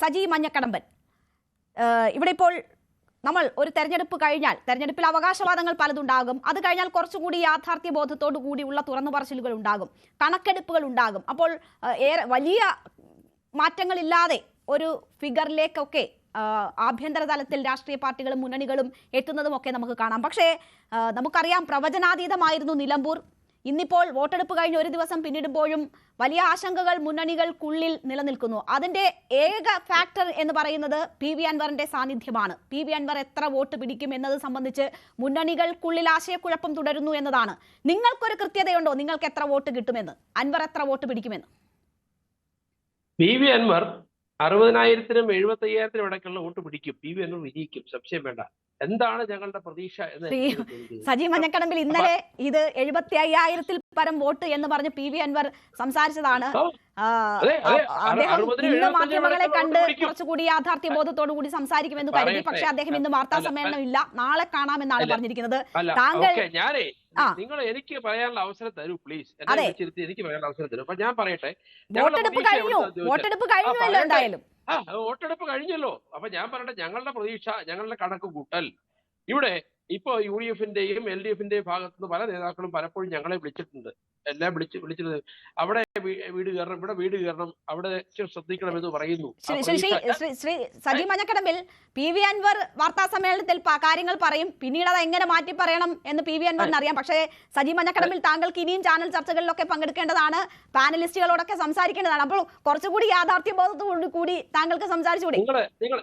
സജി മഞ്ഞക്കടമ്പൻ, ഇവിടെ ഇപ്പോൾ നമ്മൾ ഒരു തെരഞ്ഞെടുപ്പ് കഴിഞ്ഞാൽ തെരഞ്ഞെടുപ്പിൽ അവകാശവാദങ്ങൾ പലതുണ്ടാകും. അത് കഴിഞ്ഞാൽ കുറച്ചുകൂടി യാഥാർത്ഥ്യ ബോധത്തോടു കൂടിയുള്ള തുറന്നു പറച്ചിലുകൾ ഉണ്ടാകും, കണക്കെടുപ്പുകൾ ഉണ്ടാകും. അപ്പോൾ വലിയ മാറ്റങ്ങളില്ലാതെ ഒരു ഫിഗറിലേക്കൊക്കെ ആഭ്യന്തര തലത്തിൽ രാഷ്ട്രീയ പാർട്ടികളും മുന്നണികളും എത്തുന്നതുമൊക്കെ നമുക്ക് കാണാം. പക്ഷേ നമുക്കറിയാം, പ്രവചനാതീതമായിരുന്നു നിലമ്പൂർ. ഇന്നിപ്പോൾ വോട്ടെടുപ്പ് കഴിഞ്ഞ് ഒരു ദിവസം പിന്നിടുമ്പോഴും വലിയ ആശങ്കകൾ മുന്നണികൾക്കുള്ളിൽ നിലനിൽക്കുന്നു. അതിന്റെ ഏക ഫാക്ടർ എന്ന് പറയുന്നത് PV അൻവറിന്റെ സാന്നിധ്യമാണ്. PV അൻവർ എത്ര വോട്ട് പിടിക്കും എന്നത് സംബന്ധിച്ച് മുന്നണികൾക്കുള്ളിൽ ആശയക്കുഴപ്പം തുടരുന്നു എന്നതാണ്. നിങ്ങൾക്കൊരു കൃത്യതയുണ്ടോ നിങ്ങൾക്ക് എത്ര വോട്ട് കിട്ടുമെന്ന്, അൻവർ എത്ര വോട്ട് പിടിക്കുമെന്ന്? PV അൻവർ 60,000-നും 75,000-നും ഇടയ്ക്കുള്ള വോട്ട് പിടിക്കും. PV അൻവർ വിജയിക്കും, സംശയം വേണ്ട. എന്താണ് ഞങ്ങളുടെ പ്രതീക്ഷ എന്ന് സജി മഞ്ഞക്കടമ്പിൽ ഇന്നലെ ഇത് 75,000-ൽ പരം വോട്ട് എന്ന് പറഞ്ഞ് PV അൻവർ സംസാരിച്ചതാണ്. അദ്ദേഹം ഇന്ന് മാധ്യമങ്ങളെ കണ്ട് കുറച്ചുകൂടി യാഥാർത്ഥ്യ ബോധത്തോടു കൂടി സംസാരിക്കുമെന്ന് കരുതി. പക്ഷെ അദ്ദേഹം ഇന്ന് വാർത്താ സമ്മേളനം ഇല്ല, നാളെ കാണാമെന്നാണ് പറഞ്ഞിരിക്കുന്നത്. താങ്കൾ നിങ്ങൾ എനിക്ക് പറയാനുള്ള അവസരം തരൂ പ്ലീസ്. എനിക്ക് പറയാനുള്ള അവസരം തരൂ. അപ്പൊ ഞാൻ പറയട്ടെ, വോട്ടെടുപ്പ് കഴിഞ്ഞല്ലോ എന്തായാലും. വോട്ടെടുപ്പ് കഴിഞ്ഞല്ലോ. അപ്പൊ ഞാൻ പറയട്ടെ, ഞങ്ങളുടെ പ്രതീക്ഷ, ഞങ്ങളുടെ കണക്ക് കൂട്ടൽ, ഇവിടെ ഇപ്പൊ UDF-ന്റെയും LDF-ന്റെയും ഭാഗത്തുനിന്ന് പല നേതാക്കളും പലപ്പോഴും ഞങ്ങളെ വിളിച്ചിട്ടുണ്ട്. എല്ലാം വിളിച്ചിട്ടുണ്ട്. അവിടെ വീട് കയറണം, ഇവിടെ വീട് കയറണം, അവിടെ ശ്രദ്ധിക്കണമെന്ന് പറയുന്നു. സജി മഞ്ഞക്കടമ്പിൽ PV അൻവർ വാർത്താ സമ്മേളനത്തിൽ കാര്യങ്ങൾ പറയും, പിന്നീട് അത് എങ്ങനെ മാറ്റി പറയണം എന്ന് PV അൻവറിന് അറിയാം. പക്ഷേ സജി മഞ്ഞക്കടമ്പിൽ താങ്കൾക്ക് ഇനിയും ചാനൽ ചർച്ചകളിലൊക്കെ പങ്കെടുക്കേണ്ടതാണ്, പാനലിസ്റ്റുകളോടൊക്കെ സംസാരിക്കേണ്ടതാണ്. അപ്പോൾ കുറച്ചുകൂടി യാഥാർത്ഥ്യ ബോധത്തോടു കൂടി താങ്കൾക്ക് സംസാരിച്ചുകൂടി?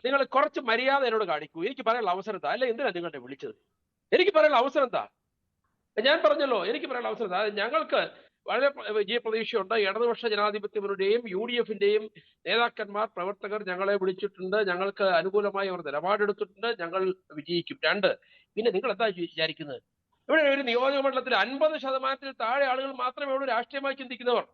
നിങ്ങൾ കുറച്ച് മര്യാദ എന്നോട് കാണിക്കൂ. എനിക്ക് പറയാനുള്ള അവസരം എന്താ? അല്ല, എന്തിനാ നിങ്ങളുടെ വിളിച്ചത്? എനിക്ക് പറയാനുള്ള അവസരം എന്താ? ഞാൻ പറഞ്ഞല്ലോ, എനിക്ക് പറയാനുള്ള അവസരം എന്താ? ഞങ്ങൾക്ക് വളരെ വലിയ പ്രതീക്ഷയുണ്ട്. ഇടതുപക്ഷ ജനാധിപത്യ മുന്നണിയുടെയും UDF-ന്റെയും നേതാക്കന്മാർ, പ്രവർത്തകർ ഞങ്ങളെ വിളിച്ചിട്ടുണ്ട്. ഞങ്ങൾക്ക് അനുകൂലമായി അവർ നിലപാടെടുത്തിട്ടുണ്ട്. ഞങ്ങൾ വിജയിക്കും. 2, പിന്നെ നിങ്ങൾ എന്താ വിചാരിക്കുന്നത്? ഇവിടെ ഒരു നിയോജക മണ്ഡലത്തിൽ 50%-ൽ താഴെ ആളുകൾ മാത്രമേ ഉള്ളൂ രാഷ്ട്രീയമായി ചിന്തിക്കുന്നവർ,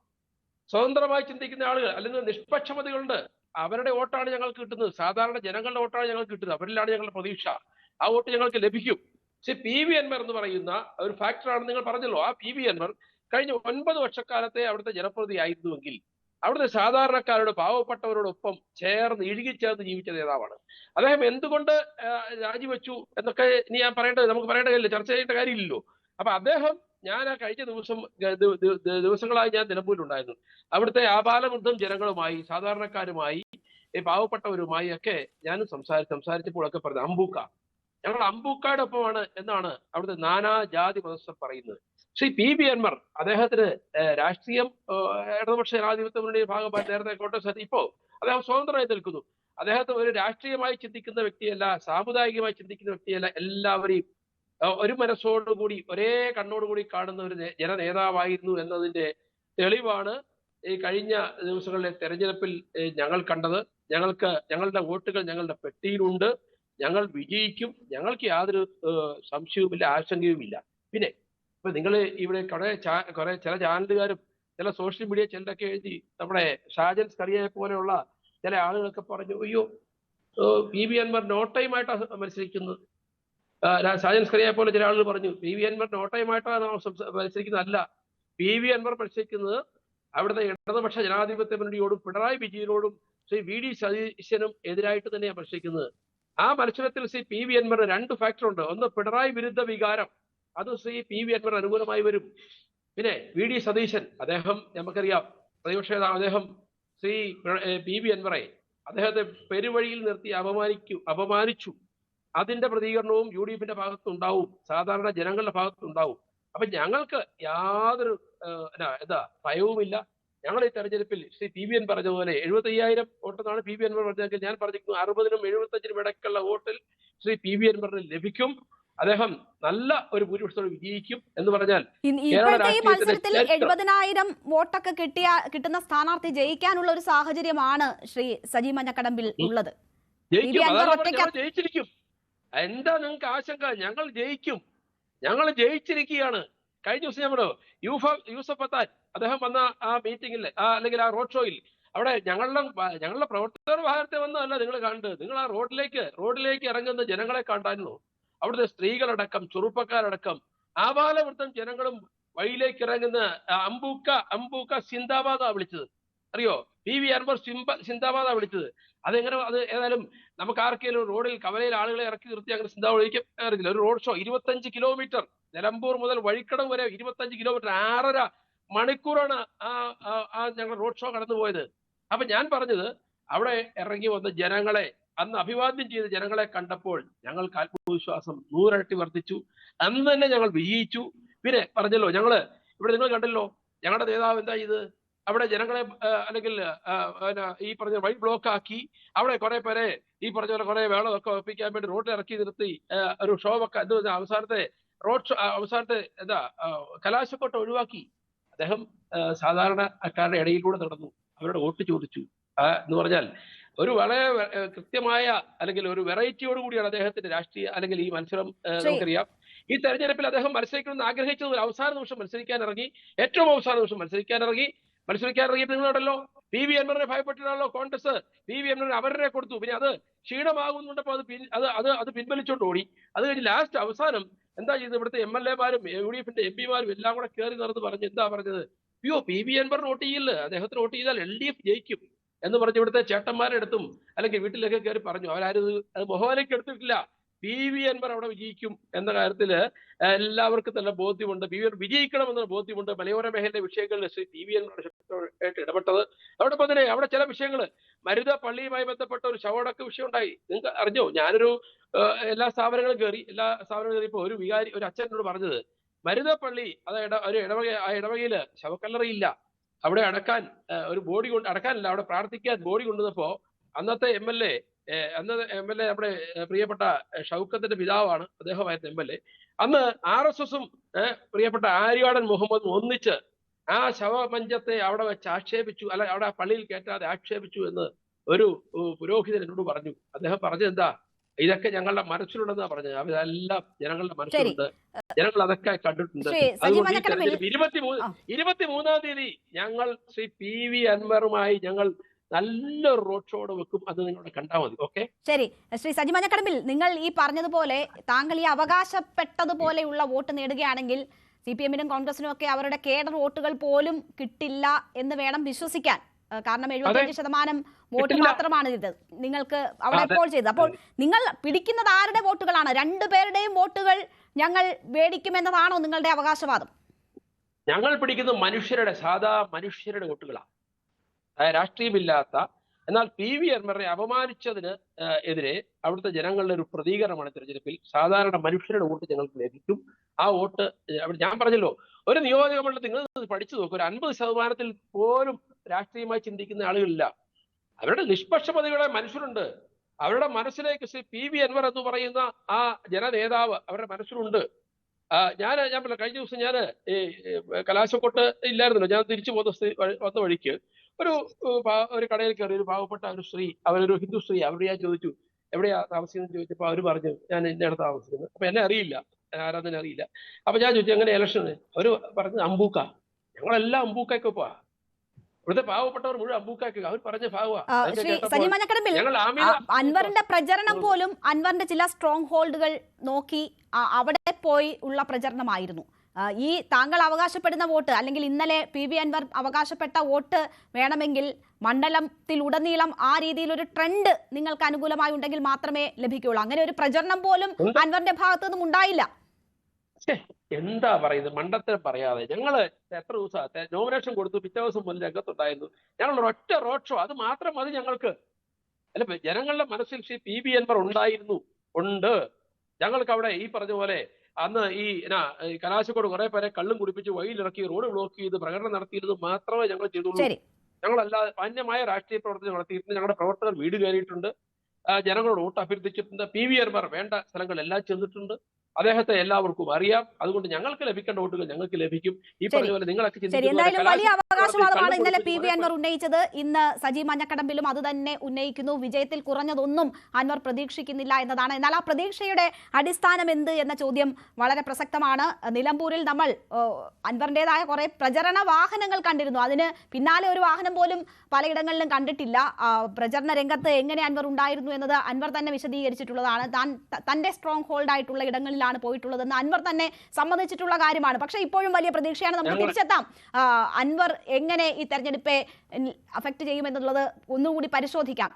സ്വതന്ത്രമായി ചിന്തിക്കുന്ന ആളുകൾ, അല്ലെങ്കിൽ നിഷ്പക്ഷമതികളുണ്ട്. അവരുടെ വോട്ടാണ് ഞങ്ങൾക്ക് കിട്ടുന്നത്. സാധാരണ ജനങ്ങളുടെ വോട്ടാണ് ഞങ്ങൾക്ക് കിട്ടുന്നത്. അവരിലാണ് ഞങ്ങളുടെ പ്രതീക്ഷ. ആ വോട്ട് ഞങ്ങൾക്ക് ലഭിക്കും. പക്ഷെ PV അൻവർ എന്ന് പറയുന്ന ഒരു ഫാക്ടറാണ് നിങ്ങൾ പറഞ്ഞല്ലോ. ആ PV അൻവർ കഴിഞ്ഞ 9 വർഷക്കാലത്തെ അവിടുത്തെ ജനപ്രതിനിധി ആയിരുന്നുവെങ്കിൽ അവിടുത്തെ സാധാരണക്കാരുടെ, പാവപ്പെട്ടവരോടൊപ്പം ചേർന്ന് ഇഴുകിച്ചേർന്ന് ജീവിച്ച നേതാവാണ് അദ്ദേഹം. എന്തുകൊണ്ട് രാജിവെച്ചു എന്നൊക്കെ ഇനി ഞാൻ നമുക്ക് പറയേണ്ട കാര്യമില്ല, ചർച്ച ചെയ്യേണ്ട കാര്യമില്ലല്ലോ. അപ്പൊ അദ്ദേഹം, ഞാൻ കഴിഞ്ഞ ദിവസങ്ങളായി ഞാൻ നിലമ്പൂരിലുണ്ടായിരുന്നു. അവിടുത്തെ ആബാലവൃദ്ധം ജനങ്ങളുമായി, സാധാരണക്കാരുമായി, പാവപ്പെട്ടവരുമായി ഒക്കെ ഞാനും സംസാരിച്ചപ്പോഴൊക്കെ പറഞ്ഞു, ഞങ്ങൾ അമ്പൂക്കായുടെ ഒപ്പമാണ് എന്നാണ് അവിടുത്തെ നാനാ ജാതി മതസ്ഥർ പറയുന്നത്. ശ്രീ PV അൻവർ, അദ്ദേഹത്തിന് രാഷ്ട്രീയം, ഇടതുപക്ഷ ജനാധിപത്യ മുന്നണിയുടെ ഭാഗമായി നേരത്തെ കോൺഗ്രസ്, ഇപ്പോ അദ്ദേഹം സ്വതന്ത്രമായി നിൽക്കുന്നു. അദ്ദേഹത്തെ ഒരു രാഷ്ട്രീയമായി ചിന്തിക്കുന്ന വ്യക്തിയല്ല, സാമുദായികമായി ചിന്തിക്കുന്ന വ്യക്തിയല്ല. എല്ലാവരെയും ഒരു മനസ്സോടുകൂടി, ഒരേ കണ്ണോടുകൂടി കാണുന്ന ഒരു ജനനേതാവായിരുന്നു എന്നതിന്റെ തെളിവാണ് ഈ കഴിഞ്ഞ ദിവസങ്ങളിലെ തെരഞ്ഞെടുപ്പിൽ ഞങ്ങൾ കണ്ടത്. ഞങ്ങളുടെ വോട്ടുകൾ ഞങ്ങളുടെ പെട്ടിയിലുണ്ട്. ഞങ്ങൾ വിജയിക്കും. ഞങ്ങൾക്ക് യാതൊരു സംശയവുമില്ല, ആശങ്കയുമില്ല. പിന്നെ ഇപ്പൊ നിങ്ങൾ ഇവിടെ കുറെ ചില ചാനലുകാരും ചില സോഷ്യൽ മീഡിയ ചിലരൊക്കെ എഴുതി, നമ്മുടെ ഷാജൻ സ്കറിയയെ പോലെയുള്ള ചില ആളുകളൊക്കെ പറഞ്ഞു, അയ്യോ PV അൻവർ നോട്ടയുമായിട്ടാണ് മത്സരിക്കുന്നത്. ഷാജൻ സ്കറിയയെ പോലെ ചില ആളുകൾ പറഞ്ഞു PV അൻവർ നോട്ടയുമായിട്ടാണ് മത്സരിക്കുന്നത്. അല്ല, PV അൻവർ മത്സരിക്കുന്നത് അവിടുത്തെ ഇടതുപക്ഷ ജനാധിപത്യ മുന്നണിയോടും പിണറായി വിജയനോടും ശ്രീ VD സതീശനും എതിരായിട്ട് തന്നെയാണ് മത്സരിക്കുന്നത്. ആ മത്സരത്തിൽ ശ്രീ PV അൻവറിന് 2 ഫാക്ടറുണ്ട്. ഒന്ന്, പിണറായി വിരുദ്ധ വികാരം, അത് ശ്രീ PV അൻവർ അനുകൂലമായി വരും. പിന്നെ VD സതീശൻ, അദ്ദേഹം നമുക്കറിയാം പ്രതിപക്ഷ നേതാവ്, അദ്ദേഹം ശ്രീ PV അൻവറെ അദ്ദേഹത്തെ പെരുവഴിയിൽ നിർത്തി അപമാനിച്ചു. അതിന്റെ പ്രതികരണവും UDF-ന്റെ ഭാഗത്തുണ്ടാവും, സാധാരണ ജനങ്ങളുടെ ഭാഗത്തുണ്ടാവും. അപ്പൊ ഞങ്ങൾക്ക് യാതൊരു ഭയവുമില്ല. ഞങ്ങൾ ഈ തെരഞ്ഞെടുപ്പിൽ ശ്രീ PV അൻവർ പറഞ്ഞതുപോലെ 75,000 വോട്ടെന്നാണ് PV അൻവർ പറഞ്ഞെങ്കിൽ ഞാൻ പറഞ്ഞിരിക്കുന്നു 60-നും 75-നും ഇടയ്ക്കുള്ള വോട്ടിൽ ശ്രീ PV അൻവറിന് ലഭിക്കും. അദ്ദേഹം നല്ല ഒരു ഭൂരിപക്ഷത്തോടെ വിജയിക്കും എന്ന് പറഞ്ഞാൽ ഇപ്പോഴത്തെ ഈ മത്സരത്തിൽ 70,000 വോട്ടൊക്കെ കിട്ടുന്ന സ്ഥാനാർത്ഥി ജയിക്കാനുള്ള ഒരു സാഹചര്യമാണ് ശ്രീ സജി മഞ്ഞക്കടമ്പിൽ ഉള്ളത്. ജയിച്ചിരിക്കും. എന്താ നിങ്ങൾക്ക് ആശങ്ക? ഞങ്ങൾ ജയിക്കും. ഞങ്ങൾ ജയിച്ചിരിക്കുകയാണ്. കഴിഞ്ഞ ദിവസം നമ്മൾ യൂസഫ് പത്താൻ അദ്ദേഹം വന്ന ആ മീറ്റിംഗിൽ, അല്ലെങ്കിൽ ആ റോഡ് ഷോയിൽ, അവിടെ ഞങ്ങളുടെ പ്രവർത്തകർ ഭാഗത്തെ വന്നതല്ല നിങ്ങൾ കണ്ടത്. നിങ്ങൾ ആ റോഡിലേക്ക് ഇറങ്ങുന്ന ജനങ്ങളെ കണ്ടായിരുന്നു. അവിടുത്തെ സ്ത്രീകളടക്കം, ചെറുപ്പക്കാരടക്കം, ആബാലവൃദ്ധം ജനങ്ങളും വഴിയിലേക്ക് ഇറങ്ങുന്ന അമ്പൂക്ക സിന്ദാബാദാ വിളിച്ചത്. അറിയോ? PV അൻവർ സിന്ദാബാദാ വിളിച്ചത്. അതെങ്ങനെ അത് ഏതായാലും നമുക്ക് ആർക്കെങ്കിലും റോഡിൽ കവലയിൽ ആളുകളെ ഇറക്കി നിർത്തി അങ്ങനെ സിന്ദാബാദ് വിളിക്കാൻ അറിയില്ല. ഒരു റോഡ് ഷോ 25 കിലോമീറ്റർ നിലമ്പൂർ മുതൽ വഴിക്കടവ് വരെ 25 കിലോമീറ്റർ 6.5 മണിക്കൂറാണ് ഞങ്ങൾ റോഡ് ഷോ കടന്നു പോയത്. അപ്പൊ ഞാൻ പറഞ്ഞത് അവിടെ ഇറങ്ങി വന്ന ജനങ്ങളെ അന്ന് അഭിവാദ്യം ചെയ്ത ജനങ്ങളെ കണ്ടപ്പോൾ ഞങ്ങൾക്ക് ആത്മവിശ്വാസം 100 ഇരട്ടി വർദ്ധിച്ചു. അന്ന് തന്നെ ഞങ്ങൾ വിജയിച്ചു. പിന്നെ പറഞ്ഞല്ലോ ഞങ്ങള് ഇവിടെ നിങ്ങൾ കണ്ടല്ലോ ഞങ്ങളുടെ നേതാവ് എന്താ ചെയ്ത് അവിടെ ജനങ്ങളെ അല്ലെങ്കിൽ ഈ പറഞ്ഞ വഴി ബ്ലോക്ക് ആക്കി അവിടെ കുറെ പേരെ ഈ പറഞ്ഞ പോലെ കുറെ വേളമൊക്കെ ഒപ്പിക്കാൻ വേണ്ടി റോഡിൽ ഇറക്കി നിർത്തി ഒരു ഷോ ഒക്കെ എന്താ അവസാനത്തെ റോഡ് ഷോ അവസാനത്തെ എന്താ കലാശക്കൊട്ട് ഒഴിവാക്കി. അദ്ദേഹം സാധാരണക്കാരുടെ ഇടയിലൂടെ നടന്നു, അവരുടെ വോട്ട് ചോദിച്ചു. എന്ന് പറഞ്ഞാൽ ഒരു വളരെ കൃത്യമായ അല്ലെങ്കിൽ ഒരു വെറൈറ്റിയോട് കൂടിയാണ് അദ്ദേഹത്തിന്റെ രാഷ്ട്രീയ അല്ലെങ്കിൽ ഈ മത്സരം നമുക്കറിയാം. ഈ തെരഞ്ഞെടുപ്പിൽ അദ്ദേഹം മത്സരിക്കണമെന്ന് ആഗ്രഹിച്ചത് ഒരു അവസാന നിമിഷം മത്സരിക്കാൻ ഇറങ്ങി, ഏറ്റവും അവസാന നിമിഷം മത്സരിക്കാൻ ഇറങ്ങിയിട്ട് നിങ്ങളുണ്ടല്ലോ PV അൻവറിനെ ഭയപ്പെട്ടിട്ടാണല്ലോ കോൺഗ്രസ് PV അൻവറിനെ അവരെ കൊടുത്തു. പിന്നെ അത് ക്ഷീണമാകുന്നുണ്ടപ്പോ അത് പിൻവലിച്ചോണ്ട് ഓടി. അത് കഴിഞ്ഞ് ലാസ്റ്റ് അവസാനം എന്താ ചെയ്തത്? ഇവിടുത്തെ MLA മാരും UDF-ന്റെ MP-മാരും എല്ലാം കൂടെ കയറി നടന്ന് പറഞ്ഞ് എന്താ പറഞ്ഞത്? PV അൻവറിന് വോട്ട് ചെയ്യില്ല, അദ്ദേഹത്തിന് വോട്ട് ചെയ്താൽ LDF ജയിക്കും എന്ന് പറഞ്ഞ് ഇവിടുത്തെ ചേട്ടന്മാരുടെ അടുത്തും അല്ലെങ്കിൽ വീട്ടിലൊക്കെ കയറി പറഞ്ഞു. അവരാരും അത് മുഖവിലേക്ക് എടുത്തിട്ടില്ല. PV അൻവർ അവിടെ വിജയിക്കും എന്ന കാര്യത്തില് എല്ലാവർക്കും തന്നെ ബോധ്യമുണ്ട്. PV അൻവർ വിജയിക്കണമെന്ന ബോധ്യമുണ്ട്. മലയോര മേഖലയിലെ വിഷയങ്ങളിൽ ശ്രീ PV അൻവർ ശക്തമായിട്ട് ഇടപെട്ടത്. അതോടൊപ്പം തന്നെ അവിടെ ചില വിഷയങ്ങള് മരുത പള്ളിയുമായി ബന്ധപ്പെട്ട ഒരു ശവടക്ക വിഷയം ഉണ്ടായി. നിങ്ങൾക്ക് അറിഞ്ഞോ? ഞാനൊരു എല്ലാ സ്ഥാപനങ്ങളും കയറിയപ്പോ ഒരു അച്ഛനോട് പറഞ്ഞത് മരുത പള്ളി അത് ഒരു ഇടവകയില് ശവക്കല്ലറയില്ല, അവിടെ അടക്കാൻ ഒരു ബോഡി അടക്കാനില്ല, അവിടെ പ്രാർത്ഥിക്കാൻ ബോഡി കൊണ്ടുവന്നപ്പോ അന്നത്തെ MLA നമ്മുടെ പ്രിയപ്പെട്ട ഷൗക്കത്തിന്റെ പിതാവാണ്, അദ്ദേഹമായിരുന്നു MLA. അന്ന് RSSും പ്രിയപ്പെട്ട ആര്യാടൻ മുഹമ്മദും ഒന്നിച്ച് ആ ശവമഞ്ചത്തെ അവിടെ വെച്ച് ആക്ഷേപിച്ചു, അല്ല അവിടെ പള്ളിയിൽ കയറ്റാതെ ആക്ഷേപിച്ചു എന്ന് ഒരു പുരോഹിതൻ എന്നോട് പറഞ്ഞു. അദ്ദേഹം പറഞ്ഞത് എന്താ? ഇതൊക്കെ ഞങ്ങളുടെ മനസ്സിലുണ്ടെന്നാ പറഞ്ഞത്. അതെല്ലാം ജനങ്ങളുടെ മനസ്സിലുണ്ട്, ജനങ്ങൾ അതൊക്കെ കണ്ടിട്ടുണ്ട്. അതുകൊണ്ട് 23-ാം തീയതി ഞങ്ങൾ ശ്രീ PV അൻവറുമായി ഞങ്ങൾ നല്ലൊരു റോഡ് ഷോ വെക്കും. അത് നിങ്ങളോട് കണ്ടാൽ മതി. ഓക്കെ, ശരി. ശ്രീ സജി മഞ്ഞക്കടമ്പിൽ, നിങ്ങൾ ഈ പറഞ്ഞതുപോലെ താങ്കൾ ഈ അവകാശപ്പെട്ടതുപോലെയുള്ള വോട്ട് നേടുകയാണെങ്കിൽ CPM-നും കോൺഗ്രസിനും ഒക്കെ അവരുടെ കേഡർ വോട്ടുകൾ പോലും കിട്ടില്ല എന്ന് വേണം വിശ്വസിക്കാൻ. കാരണം 75% വോട്ട് മാത്രമാണ് ഇത് നിങ്ങൾക്ക് അവിടെ ഇപ്പോൾ ചെയ്തത്. അപ്പോൾ നിങ്ങൾ പിടിക്കുന്നത് ആരുടെ വോട്ടുകളാണ്? രണ്ടുപേരുടെയും വോട്ടുകൾ ഞങ്ങൾ മേടിക്കുമെന്നതാണോ നിങ്ങളുടെ അവകാശവാദം? ഞങ്ങൾ പിടിക്കുന്നത് സാധാ മനുഷ്യരുടെ വോട്ടുകളാണ്. രാഷ്ട്രീയമില്ലാത്ത, എന്നാൽ PV അൻവറിനെ അപമാനിച്ചതിന് എതിരെ അവിടുത്തെ ജനങ്ങളുടെ ഒരു പ്രതികരണമാണ് തെരഞ്ഞെടുപ്പിൽ. സാധാരണ മനുഷ്യരുടെ വോട്ട് ഞങ്ങൾക്ക് ലഭിക്കും. ആ വോട്ട് ഞാൻ പറഞ്ഞല്ലോ, ഒരു നിയോജക മണ്ഡലത്തിൽ നിങ്ങൾ പഠിച്ചു നോക്കും, ഒരു 50% പോലും രാഷ്ട്രീയമായി ചിന്തിക്കുന്ന ആളുകളില്ല. അവരുടെ നിഷ്പക്ഷമതികളെ മനുഷ്യരുണ്ട്. അവരുടെ മനസ്സിലേക്ക് ശ്രീ PV അൻവർ എന്ന് പറയുന്ന ആ ജനനേതാവ് അവരുടെ മനസ്സിലുണ്ട്. ഞാൻ പറഞ്ഞ കഴിഞ്ഞ ദിവസം ഞാൻ കലാശക്കൊട്ട് ഇല്ലായിരുന്നല്ലോ, ഞാൻ തിരിച്ചു വന്ന വഴിക്ക് ഒരു കടയിൽ കയറി ഒരു പാവപ്പെട്ട ഒരു സ്ത്രീ, അവരൊരു ഹിന്ദു സ്ത്രീ, അവരോട് ഞാൻ ചോദിച്ചു എവിടെയാ താമസിക്കുന്നത് ചോദിച്ചപ്പോൾ അവർ പറഞ്ഞു ഞാൻ ഇന്നടത്ത് താമസിക്കുന്നത്. അപ്പൊ എന്നെ അറിയില്ല, ആരാധന അറിയില്ല. അപ്പൊ ഞാൻ ചോദിച്ചു എങ്ങനെ ഇലക്ഷന്? അവര് പറഞ്ഞത് അമ്പൂക്ക, ഞങ്ങളെല്ലാം അമ്പൂക്കൊക്കെ പോവാ, ഇവിടുത്തെ പാവപ്പെട്ടവർ മുഴുവൻ അമ്പൂക്കാക്കുക. അവർ പറഞ്ഞ ഭാഗമാ. അൻവറിന്റെ പ്രചരണം പോലും അൻവറിന്റെ ചില സ്ട്രോങ് ഹോൾഡുകൾ നോക്കി അവിടെ പോയി ഉള്ള പ്രചരണമായിരുന്നു. ഈ താങ്കൾ അവകാശപ്പെടുന്ന വോട്ട്, അല്ലെങ്കിൽ ഇന്നലെ PV അൻവർ അവകാശപ്പെട്ട വോട്ട് വേണമെങ്കിൽ മണ്ഡലത്തിലുടനീളം ആ രീതിയിലൊരു ട്രെൻഡ് നിങ്ങൾക്ക് അനുകൂലമായി ഉണ്ടെങ്കിൽ മാത്രമേ ലഭിക്കുകയുള്ളൂ. അങ്ങനെ ഒരു പ്രചരണം പോലും അൻവറിന്റെ ഭാഗത്തു നിന്നും ഉണ്ടായില്ല. എന്താ പറയുന്നത്? മണ്ടത്തരം പറയാതെ ഞങ്ങള് എത്ര ദിവസം നോമിനേഷൻ കൊടുത്തു, പിറ്റേ ദിവസം മുതൽ രംഗത്തുണ്ടായിരുന്നു. ഞങ്ങൾ ഒറ്റ റോഡ് ഷോ, അത് മാത്രം മതി ഞങ്ങൾക്ക്. അല്ല, ജനങ്ങളുടെ മനസ്സിൽ ശ്രീ PV അൻവർ ഉണ്ട്. ഞങ്ങൾക്ക് അവിടെ ഈ പറഞ്ഞ പോലെ അന്ന് ഈ കലാശക്കോട് കുറെ പേരെ കള്ളും കുടിപ്പിച്ച് വഴിയിലിറക്കി റോഡ് ബ്ലോക്ക് ചെയ്ത് പ്രകടനം നടത്തിയിരുന്നത് മാത്രമേ ഞങ്ങൾ ചെയ്തുള്ളൂ. ഞങ്ങളല്ലാതെ മാന്യമായ രാഷ്ട്രീയ പ്രവർത്തനം നടത്തിയിട്ടുണ്ട്. ഞങ്ങളുടെ പ്രവർത്തകർ വീട് കയറിയിട്ടുണ്ട്, ജനങ്ങളോട് വോട്ട് അഭ്യർത്ഥിച്ചിട്ടുണ്ട്. PV അൻവർ വേണ്ട സ്ഥലങ്ങളെല്ലാം ചെന്നിട്ടുണ്ട്. അദ്ദേഹത്തെ എല്ലാവർക്കും അറിയാം. അതുകൊണ്ട് ഞങ്ങൾക്ക് ലഭിക്കേണ്ട വോട്ടുകൾ ഞങ്ങൾക്ക് ലഭിക്കും. ഈ പറഞ്ഞ പോലെ നിങ്ങളൊക്കെ എന്തായാലും വലിയ അവകാശവാദമാണ് ഇന്നലെ PV അൻവർ ഉന്നയിച്ചത്. ഇന്ന് സജി മഞ്ഞക്കടമ്പിലും അത് തന്നെ ഉന്നയിക്കുന്നു. വിജയത്തിൽ കുറഞ്ഞതൊന്നും അൻവർ പ്രതീക്ഷിക്കുന്നില്ല എന്നതാണ്. എന്നാൽ ആ പ്രതീക്ഷയുടെ അടിസ്ഥാനം എന്ത് എന്ന ചോദ്യം വളരെ പ്രസക്തമാണ്. നിലമ്പൂരിൽ നമ്മൾ അൻവറിൻ്റെതായ കുറെ പ്രചരണ വാഹനങ്ങൾ കണ്ടിരുന്നു. അതിന് പിന്നാലെ ഒരു വാഹനം പോലും പലയിടങ്ങളിലും കണ്ടിട്ടില്ല. പ്രചരണ രംഗത്ത് എങ്ങനെ അൻവർ ഉണ്ടായിരുന്നു എന്നത് അൻവർ തന്നെ വിശദീകരിച്ചിട്ടുള്ളതാണ്. തന്റെ സ്ട്രോങ് ഹോൾഡ് ആയിട്ടുള്ള ഇടങ്ങളിൽ രീതിയിലാണ് പോയിട്ടുള്ളതെന്ന് അൻവർ തന്നെ സമ്മതിച്ചിട്ടുള്ള കാര്യമാണ്. പക്ഷേ ഇപ്പോഴും വലിയ പ്രതീക്ഷയാണ്. നമുക്ക് തിരിച്ചെത്താം. അൻവർ എങ്ങനെ ഈ തെരഞ്ഞെടുപ്പെ അഫക്ട് ചെയ്യുമെന്നുള്ളത് ഒന്നുകൂടി പരിശോധിക്കാം.